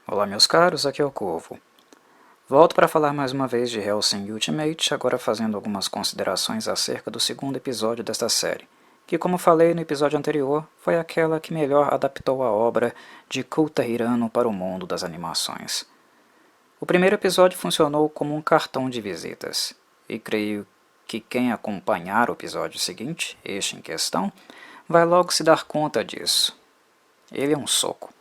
Olá meus caros, aqui é o Corvo. Volto para falar mais uma vez de Hellsing Ultimate, agora fazendo algumas considerações acerca do segundo episódio desta série, que como falei no episódio anterior, foi aquela que melhor adaptou a obra de Kouta Hirano para o mundo das animações. O primeiro episódio funcionou como um cartão de visitas, e creio que quem acompanhar o episódio seguinte, este em questão, vai logo se dar conta disso. Ele é um soco.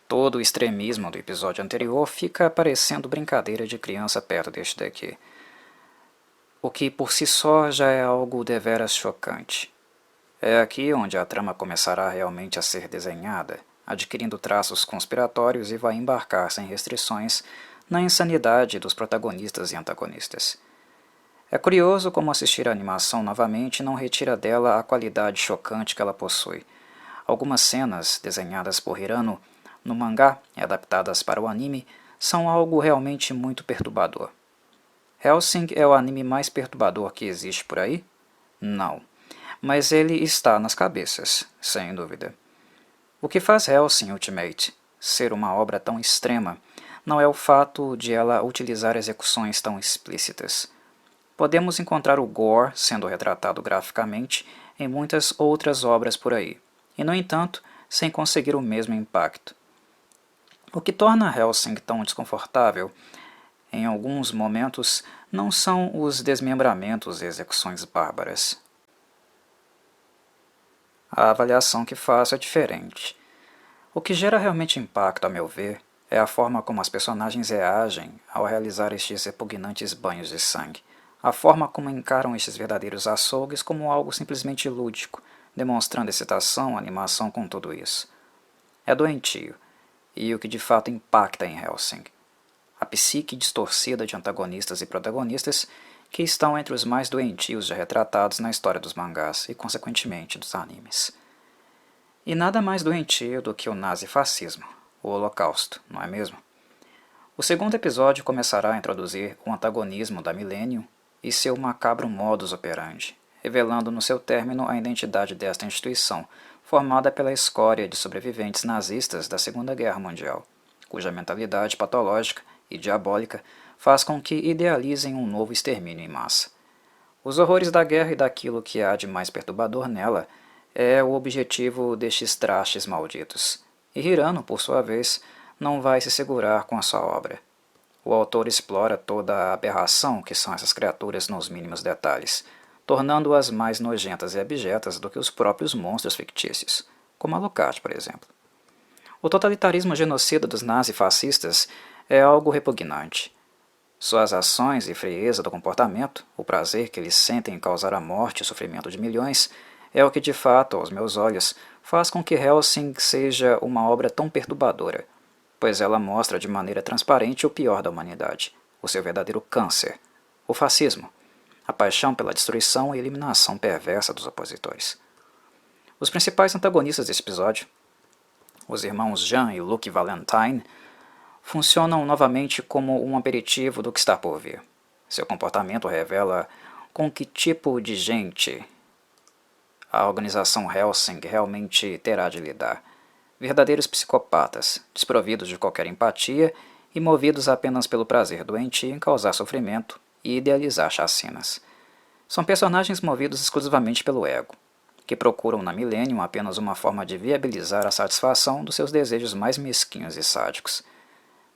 Todo o extremismo do episódio anterior fica parecendo brincadeira de criança perto deste daqui, o que por si só já é algo deveras chocante. É aqui onde a trama começará realmente a ser desenhada, adquirindo traços conspiratórios e vai embarcar sem restrições na insanidade dos protagonistas e antagonistas. É curioso como assistir a animação novamente não retira dela a qualidade chocante que ela possui. Algumas cenas desenhadas por Hirano no mangá e adaptadas para o anime são algo realmente muito perturbador. Hellsing é o anime mais perturbador que existe por aí? Não. Mas ele está nas cabeças, sem dúvida. O que faz Hellsing Ultimate ser uma obra tão extrema não é o fato de ela utilizar execuções tão explícitas. Podemos encontrar o gore sendo retratado graficamente em muitas outras obras por aí, e no entanto, sem conseguir o mesmo impacto. O que torna Hellsing tão desconfortável, em alguns momentos, não são os desmembramentos e execuções bárbaras. A avaliação que faço é diferente. O que gera realmente impacto, a meu ver, é a forma como as personagens reagem ao realizar estes repugnantes banhos de sangue, a forma como encaram estes verdadeiros açougues como algo simplesmente lúdico, demonstrando excitação, animação com tudo isso. É doentio, e o que de fato impacta em Hellsing. A psique distorcida de antagonistas e protagonistas que estão entre os mais doentios já retratados na história dos mangás e, consequentemente, dos animes. E nada mais doentio do que o nazifascismo, o Holocausto, não é mesmo? O segundo episódio começará a introduzir o antagonismo da Millennium e seu macabro modus operandi, revelando no seu término a identidade desta instituição, formada pela escória de sobreviventes nazistas da Segunda Guerra Mundial, cuja mentalidade patológica e diabólica faz com que idealizem um novo extermínio em massa. Os horrores da guerra e daquilo que há de mais perturbador nela é o objetivo destes trastes malditos. E Hirano, por sua vez, não vai se segurar com a sua obra. O autor explora toda a aberração que são essas criaturas nos mínimos detalhes, tornando-as mais nojentas e abjetas do que os próprios monstros fictícios, como Alucard, por exemplo. O totalitarismo genocida dos nazifascistas é algo repugnante. Suas ações e frieza do comportamento, o prazer que eles sentem em causar a morte e o sofrimento de milhões, é o que de fato, aos meus olhos, faz com que Hellsing seja uma obra tão perturbadora, pois ela mostra de maneira transparente o pior da humanidade, o seu verdadeiro câncer, o fascismo, a paixão pela destruição e eliminação perversa dos opositores. Os principais antagonistas desse episódio, os irmãos Jean e Luke Valentine, funcionam novamente como um aperitivo do que está por vir. Seu comportamento revela com que tipo de gente a organização Hellsing realmente terá de lidar. Verdadeiros psicopatas, desprovidos de qualquer empatia e movidos apenas pelo prazer doentio em causar sofrimento e idealizar chacinas. São personagens movidos exclusivamente pelo ego, que procuram na Millennium apenas uma forma de viabilizar a satisfação dos seus desejos mais mesquinhos e sádicos.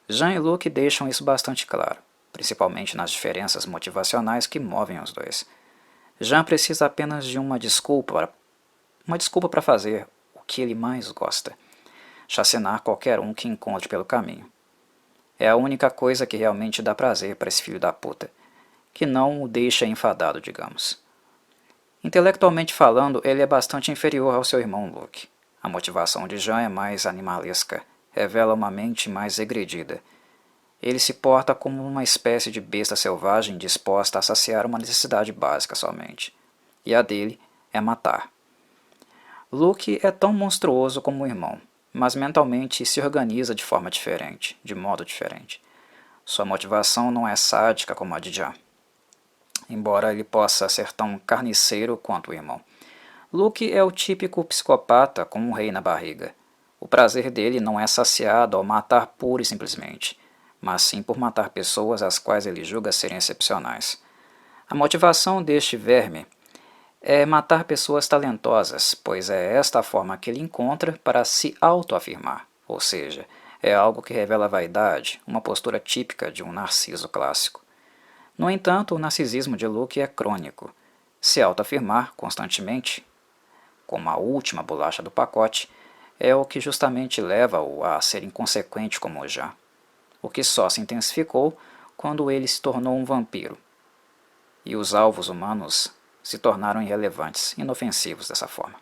Jean e Luke deixam isso bastante claro, principalmente nas diferenças motivacionais que movem os dois. Jean precisa apenas de uma desculpa para fazer o que ele mais gosta: chacinar qualquer um que encontre pelo caminho. É a única coisa que realmente dá prazer para esse filho da puta, que não o deixa enfadado, digamos. Intelectualmente falando, ele é bastante inferior ao seu irmão Luke. A motivação de Jean é mais animalesca, revela uma mente mais regredida. Ele se porta como uma espécie de besta selvagem disposta a saciar uma necessidade básica somente. E a dele é matar. Luke é tão monstruoso como o irmão, mas mentalmente se organiza de forma diferente, de modo diferente. Sua motivação não é sádica como a de Jean, embora ele possa ser tão carniceiro quanto o irmão. Luke é o típico psicopata com um rei na barriga. O prazer dele não é saciado ao matar pura e simplesmente, mas sim por matar pessoas as quais ele julga serem excepcionais. A motivação deste verme é matar pessoas talentosas, pois é esta a forma que ele encontra para se autoafirmar, ou seja, é algo que revela vaidade, uma postura típica de um narciso clássico. No entanto, o narcisismo de Luke é crônico. Se autoafirmar constantemente, como a última bolacha do pacote, é o que justamente leva-o a ser inconsequente como o Jean, o que só se intensificou quando ele se tornou um vampiro, e os alvos humanos se tornaram irrelevantes, inofensivos dessa forma.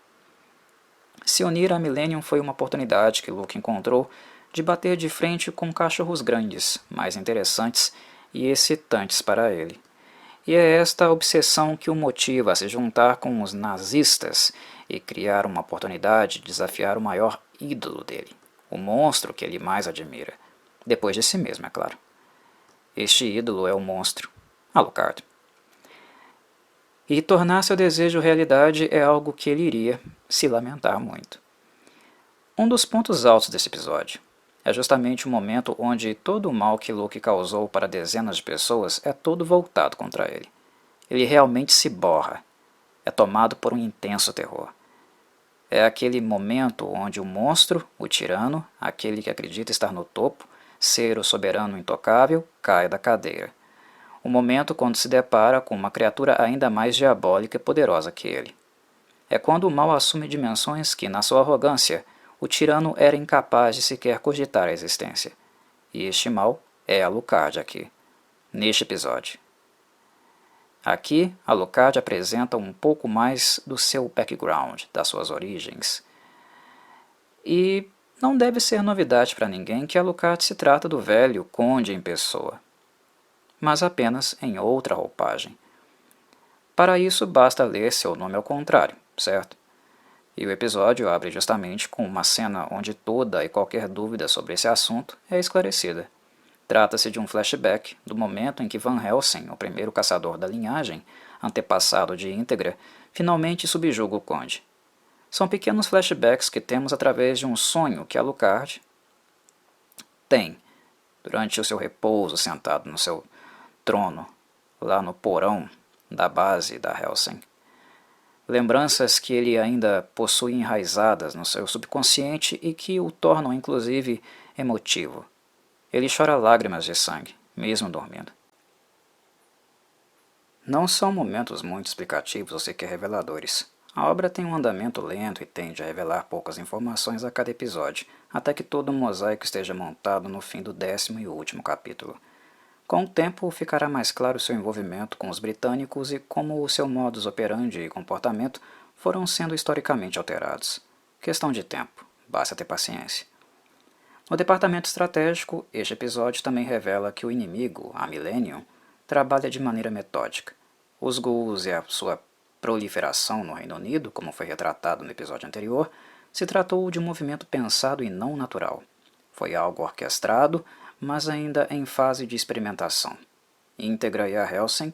Se unir a Millennium foi uma oportunidade que Luke encontrou de bater de frente com cachorros grandes, mais interessantes e excitantes para ele. E é esta obsessão que o motiva a se juntar com os nazistas e criar uma oportunidade de desafiar o maior ídolo dele, o monstro que ele mais admira, depois de si mesmo, é claro. Este ídolo é o monstro, Alucard. E tornar seu desejo realidade é algo que ele iria se lamentar muito. Um dos pontos altos desse episódio é justamente o momento onde todo o mal que Luke causou para dezenas de pessoas é todo voltado contra ele. Ele realmente se borra, é tomado por um intenso terror. É aquele momento onde o monstro, o tirano, aquele que acredita estar no topo, ser o soberano intocável, cai da cadeira. O momento quando se depara com uma criatura ainda mais diabólica e poderosa que ele. É quando o mal assume dimensões que, na sua arrogância, o tirano era incapaz de sequer cogitar a existência. E este mal é Alucard aqui, neste episódio. Aqui, Alucard apresenta um pouco mais do seu background, das suas origens. E não deve ser novidade para ninguém que Alucard se trata do velho conde em pessoa, mas apenas em outra roupagem. Para isso basta ler seu nome ao contrário, certo? E o episódio abre justamente com uma cena onde toda e qualquer dúvida sobre esse assunto é esclarecida. Trata-se de um flashback do momento em que Van Helsing, o primeiro caçador da linhagem, antepassado de Íntegra, finalmente subjuga o conde. São pequenos flashbacks que temos através de um sonho que Alucard tem durante o seu repouso sentado no seu trono, lá no porão da base da Helsing. Lembranças que ele ainda possui enraizadas no seu subconsciente e que o tornam inclusive emotivo. Ele chora lágrimas de sangue, mesmo dormindo. Não são momentos muito explicativos ou sequer reveladores. A obra tem um andamento lento e tende a revelar poucas informações a cada episódio, até que todo o mosaico esteja montado no fim do 10º e último capítulo. Com o tempo, ficará mais claro seu envolvimento com os britânicos e como o seu modus operandi e comportamento foram sendo historicamente alterados. Questão de tempo, basta ter paciência. No departamento estratégico, este episódio também revela que o inimigo, a Millennium, trabalha de maneira metódica. Os ghouls e a sua proliferação no Reino Unido, como foi retratado no episódio anterior, se tratou de um movimento pensado e não natural. Foi algo orquestrado, mas ainda em fase de experimentação. Íntegra e a Helsing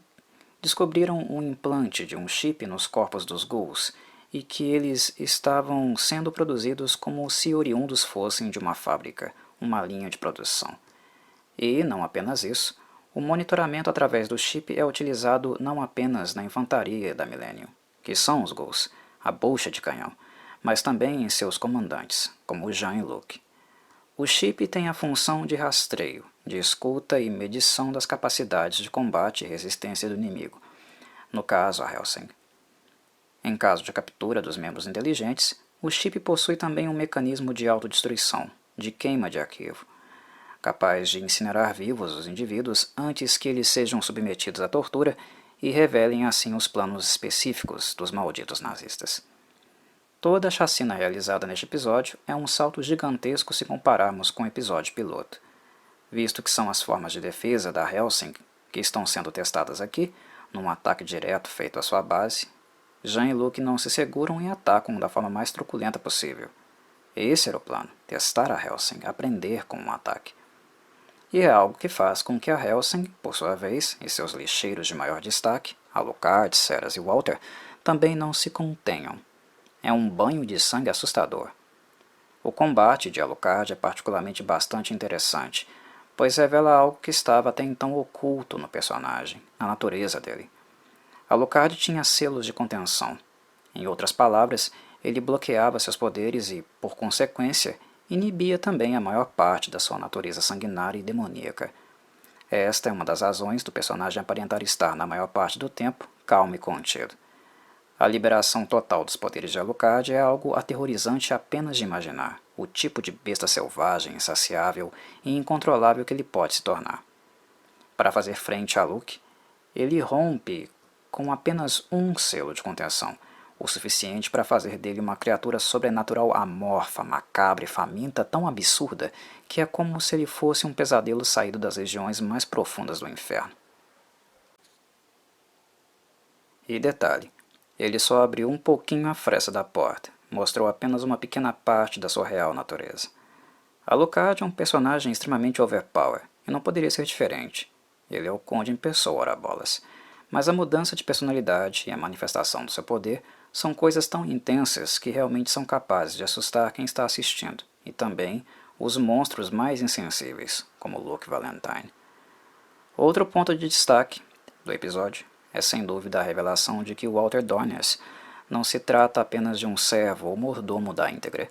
descobriram um implante de um chip nos corpos dos ghouls e que eles estavam sendo produzidos como se oriundos fossem de uma fábrica, uma linha de produção. E, não apenas isso, o monitoramento através do chip é utilizado não apenas na infantaria da Millennium, que são os ghouls, a bucha de canhão, mas também em seus comandantes, como Jean e Luke. O chip tem a função de rastreio, de escuta e medição das capacidades de combate e resistência do inimigo, no caso a Helsing. Em caso de captura dos membros inteligentes, o chip possui também um mecanismo de autodestruição, de queima de arquivo, capaz de incinerar vivos os indivíduos antes que eles sejam submetidos à tortura e revelem assim os planos específicos dos malditos nazistas. Toda a chacina realizada neste episódio é um salto gigantesco se compararmos com o episódio piloto, visto que são as formas de defesa da Helsing que estão sendo testadas aqui, num ataque direto feito à sua base. Jean e Luke não se seguram e atacam da forma mais truculenta possível. Esse era o plano, testar a Helsing, aprender com um ataque. E é algo que faz com que a Helsing, por sua vez, e seus lixeiros de maior destaque, Alucard, Ceras e Walter, também não se contenham. É um banho de sangue assustador. O combate de Alucard é particularmente bastante interessante, pois revela algo que estava até então oculto no personagem, na natureza dele. Alucard tinha selos de contenção. Em outras palavras, ele bloqueava seus poderes e, por consequência, inibia também a maior parte da sua natureza sanguinária e demoníaca. Esta é uma das razões do personagem aparentar estar, na maior parte do tempo, calmo e contido. A liberação total dos poderes de Alucard é algo aterrorizante apenas de imaginar, o tipo de besta selvagem, insaciável e incontrolável que ele pode se tornar. Para fazer frente a Luke, ele rompe com apenas um selo de contenção, o suficiente para fazer dele uma criatura sobrenatural amorfa, macabra e faminta tão absurda que é como se ele fosse um pesadelo saído das regiões mais profundas do inferno. E detalhe, ele só abriu um pouquinho a fresta da porta, mostrou apenas uma pequena parte da sua real natureza. Alucard é um personagem extremamente overpower, e não poderia ser diferente. Ele é o Conde em pessoa, ora bolas. Mas a mudança de personalidade e a manifestação do seu poder são coisas tão intensas que realmente são capazes de assustar quem está assistindo, e também os monstros mais insensíveis, como Luke Valentine. Outro ponto de destaque do episódio é sem dúvida a revelação de que Walter Donius não se trata apenas de um servo ou mordomo da íntegra.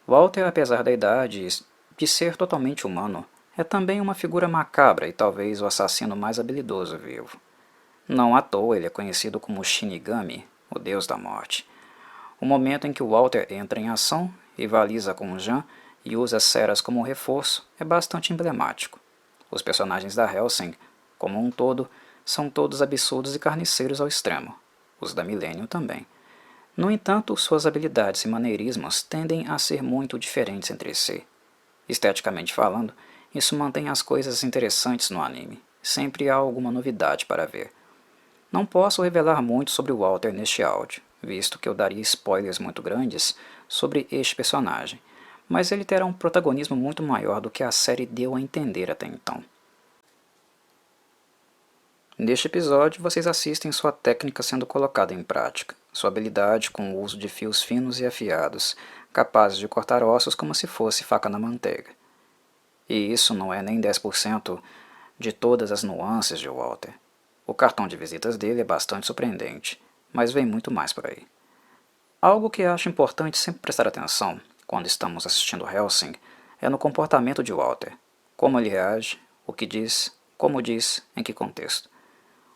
Walter, apesar da idade e de ser totalmente humano, é também uma figura macabra e talvez o assassino mais habilidoso vivo. Não à toa ele é conhecido como Shinigami, o deus da morte. O momento em que Walter entra em ação, rivaliza com Jean e usa Ceras como reforço é bastante emblemático. Os personagens da Hellsing, como um todo, são todos absurdos e carniceiros ao extremo. Os da Millennium também. No entanto, suas habilidades e maneirismos tendem a ser muito diferentes entre si. Esteticamente falando, isso mantém as coisas interessantes no anime. Sempre há alguma novidade para ver. Não posso revelar muito sobre o Walter neste áudio, visto que eu daria spoilers muito grandes sobre este personagem, mas ele terá um protagonismo muito maior do que a série deu a entender até então. Neste episódio, vocês assistem sua técnica sendo colocada em prática, sua habilidade com o uso de fios finos e afiados, capazes de cortar ossos como se fosse faca na manteiga. E isso não é nem 10% de todas as nuances de Walter. O cartão de visitas dele é bastante surpreendente, mas vem muito mais por aí. Algo que acho importante sempre prestar atenção, quando estamos assistindo Hellsing, é no comportamento de Walter. Como ele reage, o que diz, como diz, em que contexto.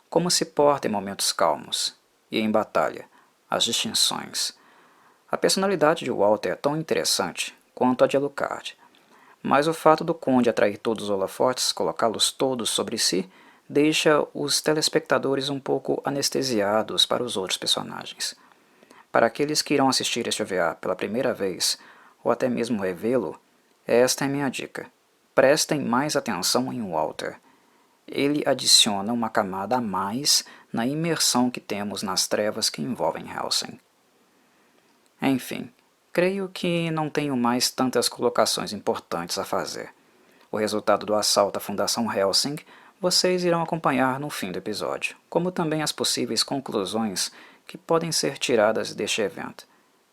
Como se porta em momentos calmos, e em batalha, as distinções. A personalidade de Walter é tão interessante quanto a de Alucard, mas o fato do Conde atrair todos os holofotes, colocá-los todos sobre si, deixa os telespectadores um pouco anestesiados para os outros personagens. Para aqueles que irão assistir este OVA pela primeira vez, ou até mesmo revê-lo, esta é minha dica. Prestem mais atenção em Walter. Ele adiciona uma camada a mais na imersão que temos nas trevas que envolvem Hellsing. Enfim, creio que não tenho mais tantas colocações importantes a fazer. O resultado do assalto à Fundação Hellsing vocês irão acompanhar no fim do episódio, como também as possíveis conclusões que podem ser tiradas deste evento.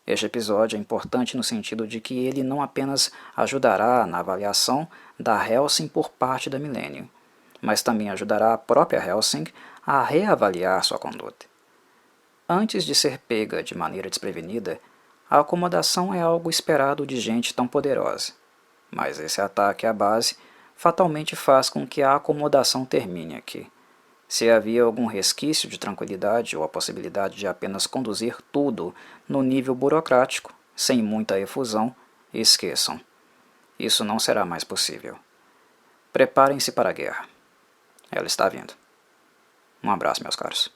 Este episódio é importante no sentido de que ele não apenas ajudará na avaliação da Hellsing por parte da Millennium, mas também ajudará a própria Hellsing a reavaliar sua conduta. Antes de ser pega de maneira desprevenida, a acomodação é algo esperado de gente tão poderosa, mas esse ataque à base fatalmente faz com que a acomodação termine aqui. Se havia algum resquício de tranquilidade ou a possibilidade de apenas conduzir tudo no nível burocrático, sem muita efusão, esqueçam. Isso não será mais possível. Preparem-se para a guerra. Ela está vindo. Um abraço, meus caros.